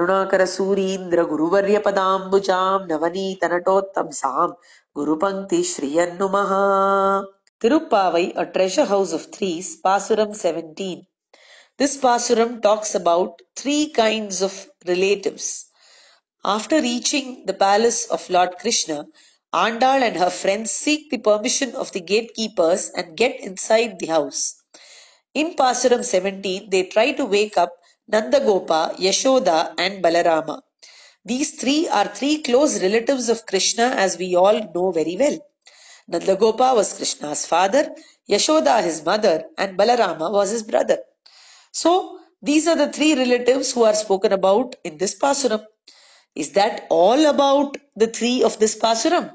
Karunakara Surindra Guruvarya Padambujam Navaneeta Natottamsam Guru Pankti Shriyannumaha. Tirupavai, a treasure house of threes, Pasuram 17. This Pasuram talks about three kinds of relatives. After reaching the palace of Lord Krishna, Andal and her friends seek the permission of the gatekeepers and get inside the house. In Pasuram 17, they try to wake up Nandagopa, Yashoda, and Balarama. These three are three close relatives of Krishna, as we all know very well. Nandagopa was Krishna's father, Yashoda his mother, and Balarama was his brother. So, these are the three relatives who are spoken about in this Pasuram. Is that all about the three of this Pasuram?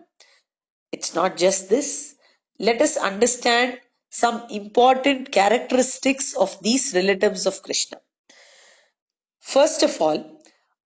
It's not just this. Let us understand some important characteristics of these relatives of Krishna. First of all,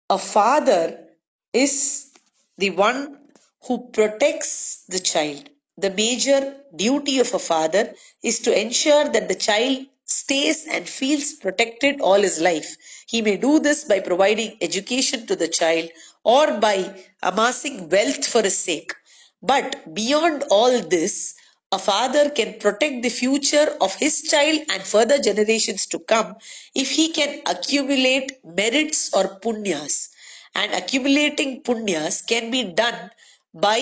a father is the one who protects the child. The major duty of a father is to ensure that the child stays and feels protected all his life. He may do this by providing education to the child or by amassing wealth for his sake. But beyond all this, a father can protect the future of his child and further generations to come if he can accumulate merits or punyas. And accumulating punyas can be done by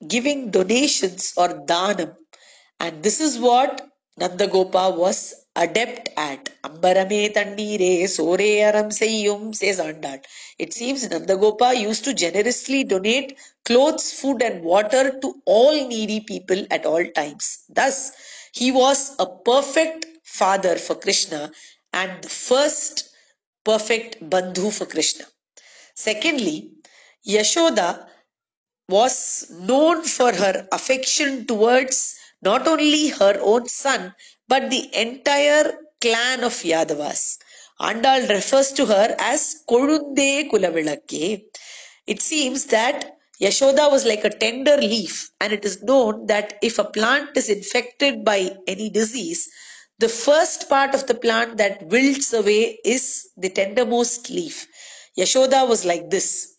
giving donations or dhanam. And this is what Nandagopa was adept at. Ambarame tannire sore aram seyyum, says Andal. It seems Nandagopa used to generously donate clothes, food and water to all needy people at all times. Thus, he was a perfect father for Krishna and the first perfect bandhu for Krishna. Secondly, Yashoda was known for her affection towards not only her own son but the entire clan of Yadavas. Andal refers to her as Kolunde Kulavilakke. It seems that Yashoda was like a tender leaf, and it is known that if a plant is infected by any disease, the first part of the plant that wilts away is the tendermost leaf. Yashoda was like this.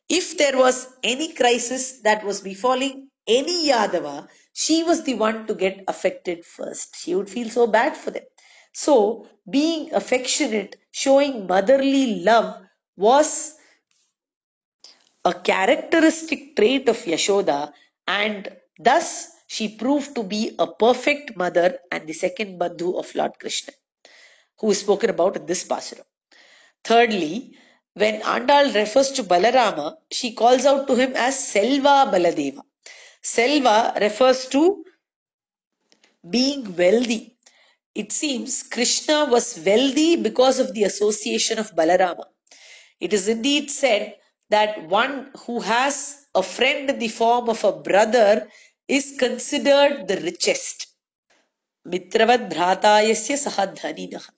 If there was any crisis that was befalling any Yadava, she was the one to get affected first. She would feel so bad for them. So, being affectionate, showing motherly love was a characteristic trait of Yashoda, and thus she proved to be a perfect mother and the second Bandhu of Lord Krishna, who is spoken about in this Pasuram. Thirdly, when Andal refers to Balarama, she calls out to him as Selva Baladeva. Selva refers to being wealthy. It seems Krishna was wealthy because of the association of Balarama. It is indeed said that one who has a friend in the form of a brother is considered the richest. Mitravad bhratayasya sahadhaninaha.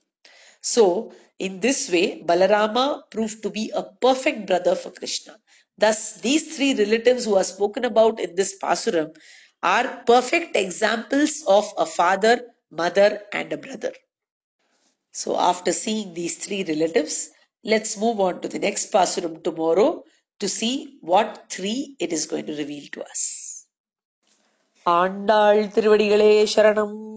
So, in this way, Balarama proved to be a perfect brother for Krishna. Thus, these three relatives who are spoken about in this Pasuram are perfect examples of a father, mother, and a brother. So, after seeing these three relatives, let's move on to the next Pasuram tomorrow to see what three it is going to reveal to us. Andal Tiruvadigalé Sharanam.